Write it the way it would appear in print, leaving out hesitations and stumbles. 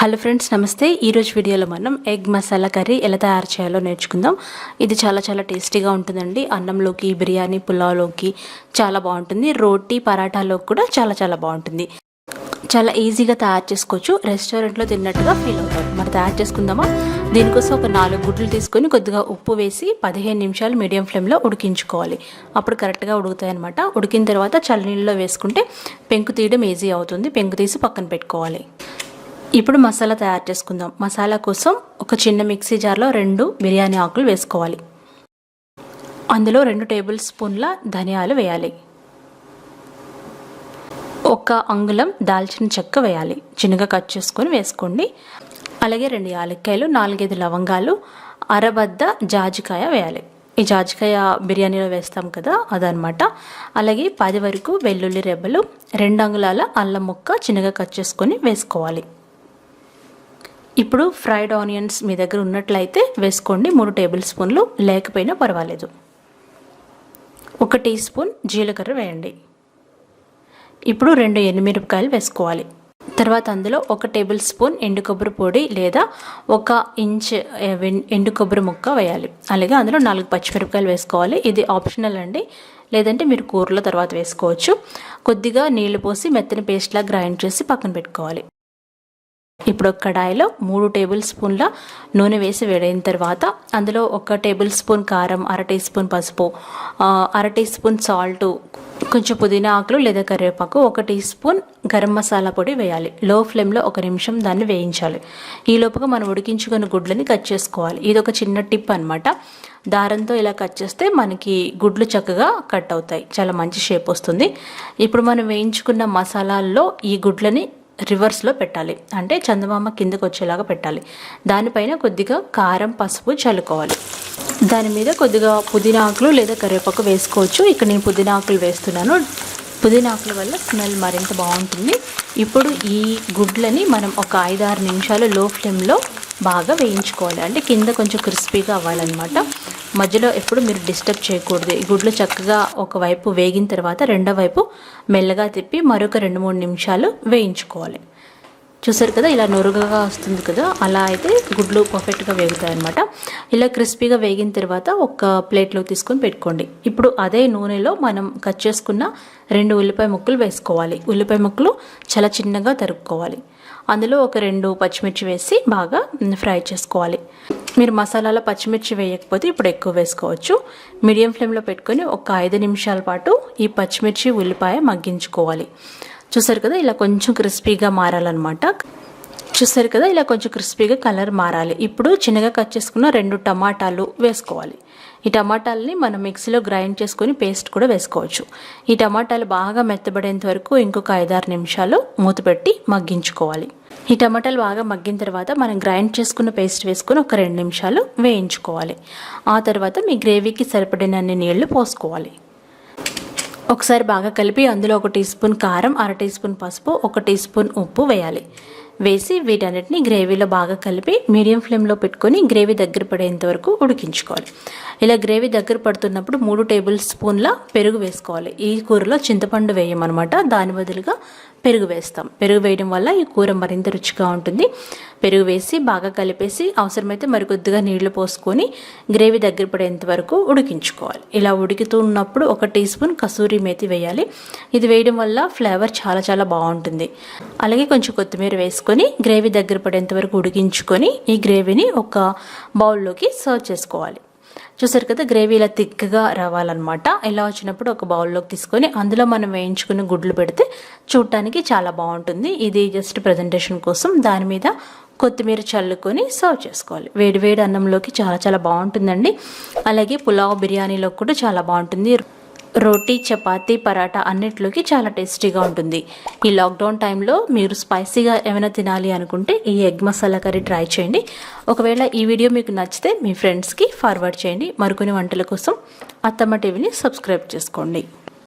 Hello friends, నమస్తే. ఈరోజు వీడియోలో మనం ఎగ్ మసాలా కర్రీ ఎలా తయారు చేయాలో నేర్చుకుందాం. ఇది చాలా టేస్టీగా ఉంటుందండి. అన్నంలోకి, బిర్యానీ, పులావ్లోకి చాలా బాగుంటుంది. రోటీ, పరాటాలోకి కూడా చాలా బాగుంటుంది. చాలా ఈజీగా తయారు చేసుకోవచ్చు. రెస్టారెంట్లో తిన్నట్టుగా ఫీల్ అవుతారు. మరి తయారు చేసుకుందామా? దీనికోసం ఒక 4 గుడ్లు తీసుకొని కొద్దిగా ఉప్పు వేసి 15 నిమిషాలు మీడియం ఫ్లేమ్లో ఉడికించుకోవాలి. అప్పుడు కరెక్ట్గా ఉడుకుతాయి అనమాట. ఉడికిన తర్వాత చల్లనీళ్ళలో వేసుకుంటే పెంకు తీయడం ఈజీ అవుతుంది. పెంకు తీసి పక్కన పెట్టుకోవాలి. ఇప్పుడు మసాలా తయారు చేసుకుందాం. మసాలా కోసం ఒక చిన్న మిక్సీ జార్లో 2 బిర్యానీ ఆకులు వేసుకోవాలి. అందులో 2 టేబుల్ స్పూన్ల ధనియాలు వేయాలి. 1 అంగుళం దాల్చిన చెక్క వేయాలి. చిన్నగా కట్ చేసుకొని వేసుకోండి. అలాగే 2 యాలక్కాయలు, 4-5 లవంగాలు, అరబద్ద జాజికాయ వేయాలి. ఈ జాజికాయ బిర్యానీలో వేస్తాం కదా, అదనమాట. అలాగే 10 వరకు వెల్లుల్లి రెబ్బలు, 2 అంగుళాల అల్లం ముక్క చిన్నగా కట్ చేసుకొని వేసుకోవాలి. ఇప్పుడు ఫ్రైడ్ ఆనియన్స్ మీ దగ్గర ఉన్నట్లయితే వేసుకోండి. 3 టేబుల్ స్పూన్లు, లేకపోయినా పర్వాలేదు. 1 టీ స్పూన్ జీలకర్ర వేయండి. ఇప్పుడు 2 ఎండుమిరపకాయలు వేసుకోవాలి. తర్వాత అందులో 1 టేబుల్ స్పూన్ ఎండు కొబ్బరి పొడి లేదా 1 ఇంచ్ ఎండు కొబ్బరి ముక్క వేయాలి. అలాగే అందులో 4 పచ్చిమిరపకాయలు వేసుకోవాలి. ఇది ఆప్షనల్ అండి, లేదంటే మీరు కూరలో తర్వాత వేసుకోవచ్చు. కొద్దిగా నీళ్లు పోసి మెత్తని పేస్ట్లా గ్రైండ్ చేసి పక్కన పెట్టుకోవాలి. ఇప్పుడు ఒక కడాయిలో 3 టేబుల్ స్పూన్ల నూనె వేసి వేడైన తర్వాత అందులో 1 టేబుల్ స్పూన్ కారం, 1/2 టీ స్పూన్ పసుపు, 1/2 టీ స్పూన్ సాల్ట్, కొంచెం పుదీనా ఆకులు లేదా కరివేపాకు, 1 టీ స్పూన్ గరం మసాలా పొడి వేయాలి. లో ఫ్లేమ్లో 1 నిమిషం దాన్ని వేయించాలి. ఈ లోపుగా మనం ఉడికించుకున్న గుడ్లని కట్ చేసుకోవాలి. ఇది ఒక చిన్న టిప్ అనమాట. దారంతో ఇలా కట్ చేస్తే మనకి గుడ్లు చక్కగా కట్ అవుతాయి. చాలా మంచి షేప్ వస్తుంది. ఇప్పుడు మనం వేయించుకున్న మసాలాల్లో ఈ గుడ్లని రివర్స్లో పెట్టాలి. అంటే చందమామ కిందకు వచ్చేలాగా పెట్టాలి. దానిపైన కొద్దిగా కారం, పసుపు చల్లుకోవాలి. దాని మీద కొద్దిగా పుదీనా ఆకులు లేదా కరివేపాకు వేసుకోవచ్చు. ఇక్కడ నేను పుదీనా ఆకులు వేస్తున్నాను. పుదీనా ఆకుల వల్ల స్మెల్ మరింత బాగుంటుంది. ఇప్పుడు ఈ గుడ్లని మనం ఒక 5-6 నిమిషాలు లో ఫ్లేమ్లో బాగా వేయించుకోవాలి. అంటే కింద కొంచెం క్రిస్పీగా అవ్వాలన్నమాట. మధ్యలో ఎప్పుడు మీరు డిస్టర్బ్ చేయకూడదు. ఈ గుడ్లు చక్కగా ఒకవైపు వేగిన తర్వాత రెండో వైపు మెల్లగా తిప్పి మరొక 2-3 నిమిషాలు వేయించుకోవాలి. చూసారు కదా, ఇలా నురుగగా వస్తుంది కదా, అలా అయితే గుడ్లు పర్ఫెక్ట్గా వేగుతాయి అనమాట. ఇలా క్రిస్పీగా వేగిన తర్వాత ఒక ప్లేట్లో తీసుకొని పెట్టుకోండి. ఇప్పుడు అదే నూనెలో మనం కట్ చేసుకున్న 2 ఉల్లిపాయ ముక్కలు వేసుకోవాలి. ఉల్లిపాయ ముక్కలు చాలా చిన్నగా తరుక్కోవాలి. అందులో ఒక 2 పచ్చిమిర్చి వేసి బాగా ఫ్రై చేసుకోవాలి. మీరు మసాలాలో పచ్చిమిర్చి వేయకపోతే ఇప్పుడు ఎక్కువ వేసుకోవచ్చు. మీడియం ఫ్లేమ్లో పెట్టుకొని ఒక 5 నిమిషాల పాటు ఈ పచ్చిమిర్చి, ఉల్లిపాయ మగ్గించుకోవాలి. చూసారు కదా, ఇలా కొంచెం క్రిస్పీగా మారాలన్నమాట. చూసారు కదా, ఇలా కొంచెం క్రిస్పీగా కలర్ మారాలి. ఇప్పుడు చిన్నగా కట్ చేసుకున్న 2 టమాటాలు వేసుకోవాలి. ఈ టమాటాలని మనం మిక్సీలో గ్రైండ్ చేసుకొని పేస్ట్ కూడా వేసుకోవచ్చు. ఈ టమాటాలు బాగా మెత్తబడేంత వరకు ఇంకొక 5-6 నిమిషాలు మూత పెట్టి మగ్గించుకోవాలి. ఈ టమాటాలు బాగా మగ్గిన తర్వాత మనం గ్రైండ్ చేసుకున్న పేస్ట్ వేసుకొని ఒక 2 నిమిషాలు వేయించుకోవాలి. ఆ తర్వాత మీ గ్రేవీకి సరిపడినన్ని నీళ్లు పోసుకోవాలి. ఒకసారి బాగా కలిపి అందులో 1 టీ స్పూన్ కారం, 1/2 టీ స్పూన్ పసుపు, 1 టీ స్పూన్ ఉప్పు వేయాలి. వేసి వీటన్నిటిని గ్రేవీలో బాగా కలిపి మీడియం ఫ్లేమ్లో పెట్టుకొని గ్రేవీ దగ్గర పడేంత వరకు ఉడికించుకోవాలి. ఇలా గ్రేవీ దగ్గర పడుతున్నప్పుడు 3 టేబుల్ స్పూన్ల పెరుగు వేసుకోవాలి. ఈ కూరలో చింతపండు వేయమన్నమాట, దాని బదులుగా పెరుగు వేస్తాం. పెరుగు వేయడం వల్ల ఈ కూర మరింత రుచిగా ఉంటుంది. పెరుగు వేసి బాగా కలిపేసి అవసరమైతే మరికొద్దిగా నీళ్లు పోసుకొని గ్రేవీ దగ్గర పడేంత వరకు ఉడికించుకోవాలి. ఇలా ఉడుకుతున్నప్పుడు 1 టీ స్పూన్ కసూరి మేతి వేయాలి. ఇది వేయడం వల్ల ఫ్లేవర్ చాలా బాగుంటుంది. అలాగే కొంచెం కొత్తిమీర వేసుకొని గ్రేవీ దగ్గర పడేంత వరకు ఉడికించుకొని ఈ గ్రేవీని ఒక బౌల్లోకి సర్వ్ చేసుకోవాలి. చూసారు కదా, గ్రేవీ ఇలా థిక్గా రావాలన్నమాట. ఇలా వచ్చినప్పుడు ఒక బౌల్లోకి తీసుకొని అందులో మనం వేయించుకుని గుడ్లు పెడితే చూడటానికి చాలా బాగుంటుంది. ఇది జస్ట్ ప్రజెంటేషన్ కోసం. దాని మీద కొత్తిమీర చల్లుకొని సర్వ్ చేసుకోవాలి. వేడివేడి అన్నంలోకి చాలా బాగుంటుందండి. అలాగే పులావ్, బిర్యానీలో కూడా చాలా బాగుంటుంది. రోటీ, చపాతీ, పరాటా అన్నిట్లోకి చాలా టేస్టీగా ఉంటుంది. ఈ లాక్డౌన్ టైంలో మీరు స్పైసీగా ఏమైనా తినాలి అనుకుంటే ఈ ఎగ్ మసాలా కర్రీ ట్రై చేయండి. ఒకవేళ ఈ వీడియో మీకు నచ్చితే మీ ఫ్రెండ్స్కి ఫార్వర్డ్ చేయండి. మరికొన్ని వంటల కోసం అత్తమ్మ టీవీని సబ్స్క్రైబ్ చేసుకోండి.